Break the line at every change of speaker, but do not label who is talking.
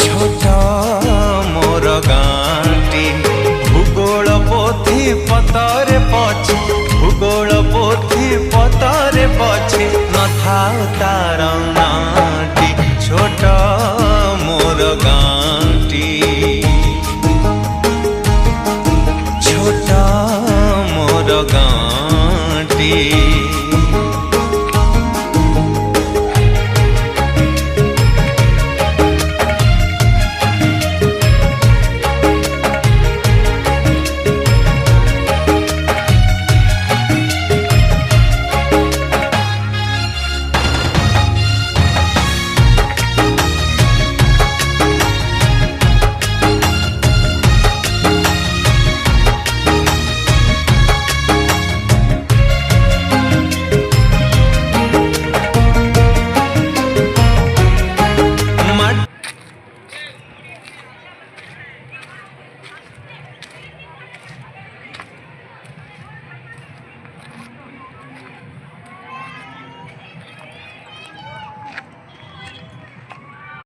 छोट मोर गाँटी भूगोल पोथी पतरे पछे भूगोल पोथी पतरे पछे न थाउ तार